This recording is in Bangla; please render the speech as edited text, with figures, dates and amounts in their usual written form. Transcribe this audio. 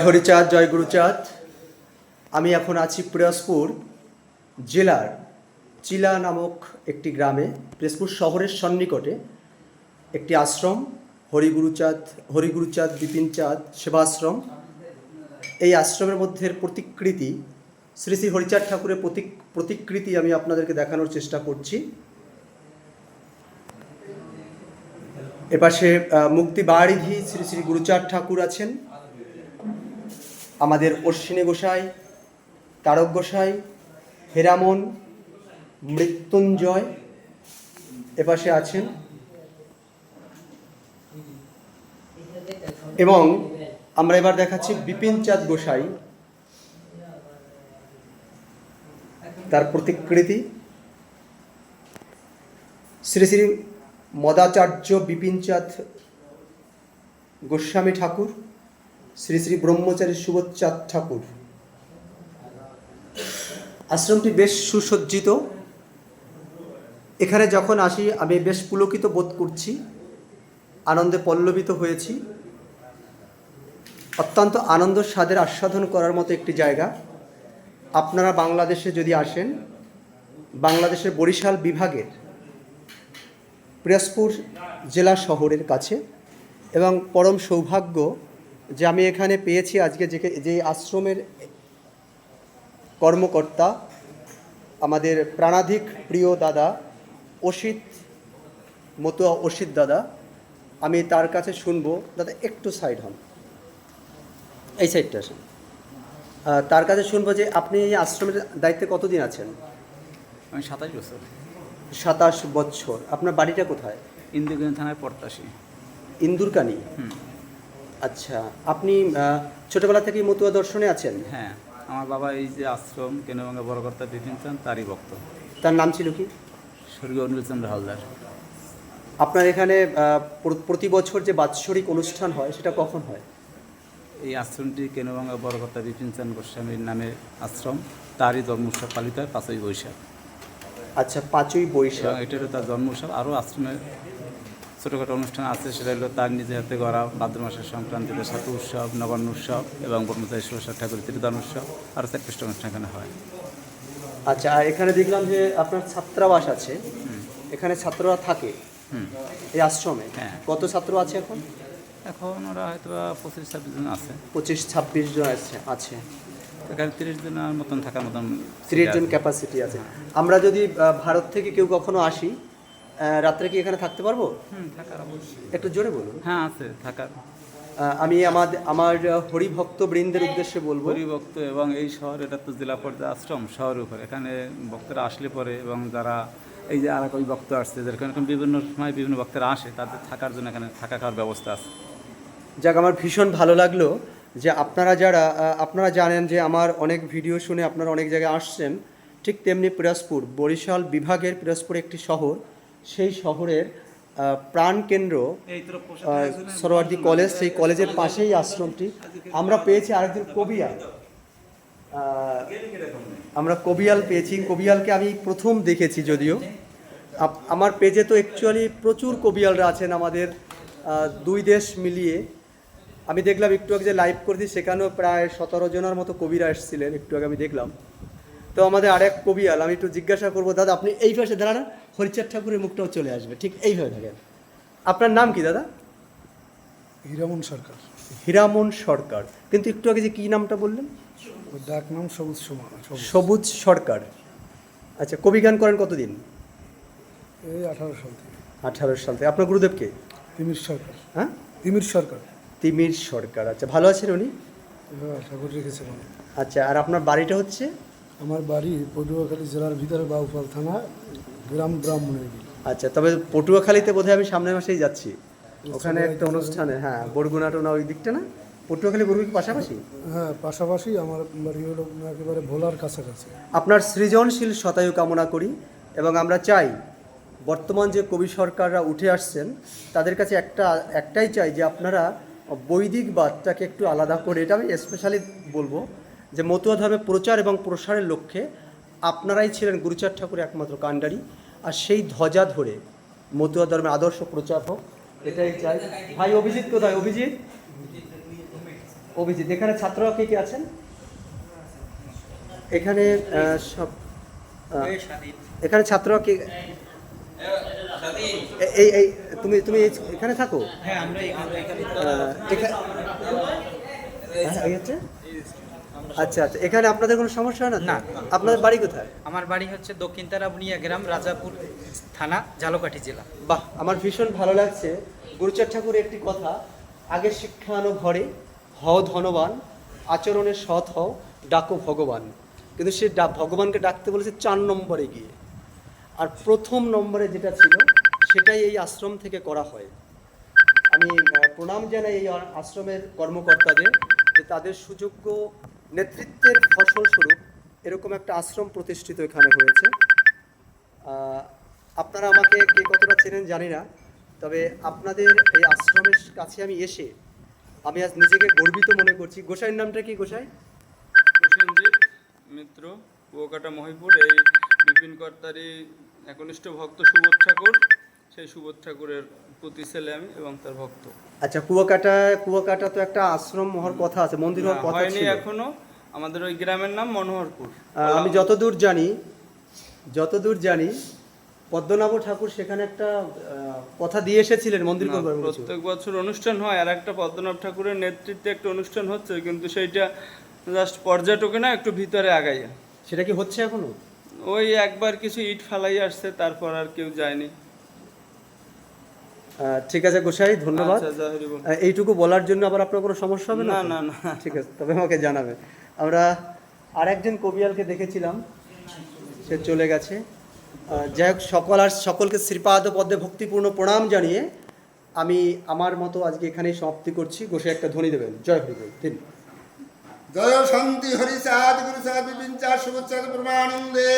হরিচাঁদ, জয় গুরুচাঁদ। আমি এখন আছি পিরোজপুর জেলার চিলা নামক একটি গ্রামে, পিরোজপুর শহরের সন্নিকটে একটি আশ্রম, হরিগুরুচাঁদ বিপিনচাঁদ সেবাশ্রম। এই আশ্রমের মধ্যে প্রতিকৃতি শ্রী শ্রী হরিচাঁদ ঠাকুরের প্রতিকৃতি আমি আপনাদেরকে দেখানোর চেষ্টা করছি। এপাশে মুক্তিবারিধি শ্রী শ্রী গুরুচাঁদ ঠাকুর আছেন, আমাদের অশ্বিনী গোসাই, তারক গোসাই, হেরামন, মৃত্যুঞ্জয় এপাশে আছেন, এবং আমরা এবার দেখাচ্ছি বিপিনচাঁদ গোসাই, তার প্রতিকৃতি। শ্রী শ্রী মদাচার্য বিপিনচাঁদ গোস্বামী ঠাকুর, শ্রী শ্রী ব্রহ্মচারী সুবোধচাঁদ ঠাকুর। আশ্রমটি বেশ সুসজ্জিত। এখানে যখন আসি আমি বেশ পুলকিত বোধ করছি, আনন্দে পল্লবিত হয়েছি। অত্যন্ত আনন্দ স্বাদের আস্বাদন করার মতো একটি জায়গা। আপনারা বাংলাদেশে যদি আসেন, বাংলাদেশের বরিশাল বিভাগের পিরোজপুর জেলা শহরের কাছে, এবং পরম সৌভাগ্য যে আমি এখানে পেয়েছি আজকে যে আশ্রমের কর্মকর্তা আমাদের প্রাণাধিক প্রিয় দাদা অসিত, মতুয়া অসিত দাদা। আমি তার কাছে শুনবো, দাদা একটু সাইড হন, এই সাইডটা আসেন। তার কাছে শুনবো যে আপনি এই আশ্রমের দায়িত্বে কতদিন আছেন? আমি 27 বছর। 27 বছর। আপনার বাড়িটা কোথায়? ইন্দুরকানি থানায় পড়তাসি। ইন্দুরকানি? আচ্ছা, আপনি ছোটবেলা থেকেই মতুয়া দর্শনে আছেন? হ্যাঁ, আমার বাবা এই যে আশ্রম কেন্দ্রবঙ্গের বড়কর্তা বিপিনচাঁদ তারই ভক্ত। তার নাম ছিল কি? স্বর্গীয় অনিলচন্দ্র হালদার। আপনার এখানে প্রতি বছর যে বাৎসরিক অনুষ্ঠান হয় সেটা কখন হয়? এই আশ্রমটি কেন্দ্রবঙ্গের বড়কর্তা বিপিনচাঁদ গোস্বামীর নামে আশ্রম, তারই জন্ম উৎসব পালিত হয় 5ই বৈশাখ। আচ্ছা, 5ই বৈশাখ। এটা হলো তার জন্ম উৎসব। আরও আশ্রমের ছোটোখাটো অনুষ্ঠান আছে, সেটা হলো তার নিজে হাতে গড়া ভাদ্র মাসের সংক্রান্তিতে সাতু উৎসব, নবান্ন উৎসব এবং ব্রহ্মচারী সুভাষ ঠাকুরের ত্রিদান উৎসব, আরও 4-5টা অনুষ্ঠান এখানে হয়। আচ্ছা, আর এখানে দেখলাম যে আপনার ছাত্রাবাস আছে, এখানে ছাত্ররা থাকে এই আশ্রমে? হ্যাঁ। কত ছাত্র আছে এখন? এখন ওরা হয়তো 25-26 জন আছে। 25-26 জন আছে। এখানে 30 জনের মতন থাকার মতন 30 জন ক্যাপাসিটি আছে। আমরা যদি ভারত থেকে কেউ কখনো আসি, রাত্রে কি এখানে থাকতে পারবো? থাকার অবশ্যই। একটু জোরে বলুন। হ্যাঁ, আছে থাকার। আমি আমার হরিভক্ত বৃন্দের উদ্দেশ্যে বলবো, হরিভক্ত এবং এই শহর, এটা তো জেলা পর্যায়ে আশ্রম, শহরের উপরে এখানে ভক্তরা আসলে পরে, এবং যারা এই যে আর এক ওই ভক্ত আসছে, যেরকম বিভিন্ন সময় বিভিন্ন ভক্তরা আসে, তাদের থাকার জন্য এখানে থাকা খাওয়ার ব্যবস্থা আছে। যাক, আমার ভীষণ ভালো লাগলো যে আপনারা জানেন যে আমার অনেক ভিডিও শুনে আপনারা অনেক জায়গায় আসছেন। ঠিক তেমনি পিরোজপুর, বরিশাল বিভাগের পিরোজপুর একটি শহর, সেই শহরের প্রাণকেন্দ্র সরোয়ার্দী কলেজ, সেই কলেজের পাশেই আশ্রমটি। আমরা পেয়েছি আরেকজন কবিয়াল, আমরা কবিয়াল পেয়েছি। কবিয়ালকে আমি প্রথম দেখেছি, যদিও আমার পেজে তো অ্যাকচুয়ালি প্রচুর কবিয়ালরা আছেন আমাদের দুই দেশ মিলিয়ে। আমি দেখলাম একটু আগে যে লাইভ করেছি, সেখানেও প্রায় 17 জনের মতো কবিরা এসেছিলেন, একটু আগে আমি দেখলাম। তো আমাদের আরেক কবিয়াল, আমি একটু জিজ্ঞাসা করবো, দাদা আপনি এই পাশে দাঁড়ান, হরিচাঁদ ঠাকুরের মুখটাও চলে আসবে, ঠিক এইভাবে থাকেন। আপনার নাম কি দাদা? হিরামন সরকার। হিরামন সরকার। কিন্তু একটু আগে যে কী নামটা বললেন? ডাক নাম সবুজ সরকার। আচ্ছা, কবি গান করেন কতদিন? এই 18 সাল থেকে। 18 সাল থেকে। আপনার গুরুদেবকে? তিমির সরকার। হ্যাঁ, তিমির সরকার। তিমির সরকার। আচ্ছা, ভালো আছেন উনি? হ্যাঁ, ঠাকুর রেখেছে ভালো। আচ্ছা, আর আপনার বাড়িটা হচ্ছে? আমার বাড়ি পটুয়াখালী জেলার ভিতরে বাউফল থানা, গ্রাম ব্রাহ্মণের বিল। আচ্ছা, তবে পটুয়াখালীতে বোধহয় আমি সামনের মাসেই যাচ্ছি, ওখানে একটা অনুষ্ঠানে। হ্যাঁ, বরগুনা টোনা ওই দিকটা না? পটুয়াখালী বরগুনা পাশাপাশি? হ্যাঁ, পাশাপাশি। আমার বাড়ি হলো একেবারে ভোলার কাছাকাছি। আপনার সৃজনশীল শতায়ু কামনা করি, এবং আমরা চাই বর্তমান যে কবি সরকাররা উঠে আসছেন তাদের কাছে একটাই চাই যে আপনারা বৈদিকবাদটাকে একটু আলাদা করে, এটা আমি স্পেশালি বলবো, যে মতুয়া ধর্মের প্রচার এবং প্রসারের লক্ষ্যে আপনারাই ছিলেন গুরুচাঁদ ঠাকুরের একমাত্র কাণ্ডারি, আর সেই ধ্বজা ধরে মতুয়া ধর্মের আদর্শ প্রচার হোক, এটাই চাই। ভাই অভিজিৎ কোথায়? অভিজিৎ। এখানে ছাত্ররা কে কে আছেন? এখানে সব এখানে ছাত্ররা কে? এই তুমি তুমি এখানে থাকো? হ্যাঁ, আমরা এই হচ্ছে? আচ্ছা আচ্ছা, এখানে আপনাদের কোনো সমস্যা হয় না? না। আপনাদের বাড়ি কোথায়? আমার বাড়ি হচ্ছে দক্ষিণ তারাবুনিয়া গ্রাম, রাজাপুর থানা, ঝালকাঠি জেলা। বাহ, আমার ভীষণ ভালো লাগছে। গুরুচাঁদ ঠাকুরের একটি কথা, আগে শিক্ষা আনো ঘরে, হও ধনবান, আচরণে সৎ হও, ডাকো ভগবান। কিন্তু সে ভগবানকে ডাকতে বলেছে 4 নম্বরে গিয়ে। আর প্রথম নম্বরে যেটা ছিল সেটাই এই আশ্রম থেকে করা হয়। আমি প্রণাম জানাই এই আশ্রমের কর্মকর্তাদের, যে তাদের সুযোগ্য নেতৃত্বের ফসলস্বরূপ এরকম একটা আশ্রম প্রতিষ্ঠিত এখানে হয়েছে। আপনারা আমাকে কে কতটা চেনেন জানি না, তবে আপনাদের এই আশ্রমের কাছে আমি এসে আমি আজ নিজেকে গর্বিত মনে করছি। গোসাইয়ের নামটা কি গোসাই? প্রসেনজিৎ মিত্র, কুয়াকাটা মহিপুর। এই বিপিন কর্তারই একনিষ্ঠ ভক্ত সুবোধ ঠাকুর, সেই সুবোধ ঠাকুরের প্রতি ছেলে আমি এবং তার ভক্ত। আচ্ছা, কুয়াকাটা তো একটা আশ্রম হওয়ার কথা আছে, মন্দির হওয়ার কথা হয়নি ছিল এখনো। আমাদের ওই গ্রামের নাম মনোহরপুর। আমি যতদূর জানি পদ্মনাভ ঠাকুর সেখানে একটা কথা দিয়ে এসেছিলেন মন্দির না, করবার। প্রত্যেক বছর অনুষ্ঠান হয়, আর একটা পদ্মনাভ ঠাকুরের নেতৃত্বে একটা অনুষ্ঠান হচ্ছে, কিন্তু সেইটা জাস্ট পর্যটকে না, একটু ভিতরে আগাইয়া। সেটা কি হচ্ছে এখনো? ওই একবার কিছু ইট ফালাই আসছে, তারপর আর কেউ যায়নি। ঠিক আছে গোসাই, ধন্যবাদ। আচ্ছা, জয় হরি বল। এইটুকু বলার জন্য আবার আপনার কোনো সমস্যা হবে না? না তো? না না। ঠিক আছে, তবে আমাকে জানাবেন। আমরা আরেকজন কবিয়ালকে দেখেছিলাম, সে চলে গেছে। যাই হোক, সকলকে শ্রীপাদ পদ্মে ভক্তিপূর্ণ প্রণাম জানিয়ে আমি আমার মতো আজকে এখানেই সমাপ্তি করছি। গোসাই একটা ধ্বনি দেবেন, জয় হরি বল। দিন। জয় শান্তি হরি সাদ গুরু সাদ বিপিন চার শুভ চাঁদ প্রমানন্দে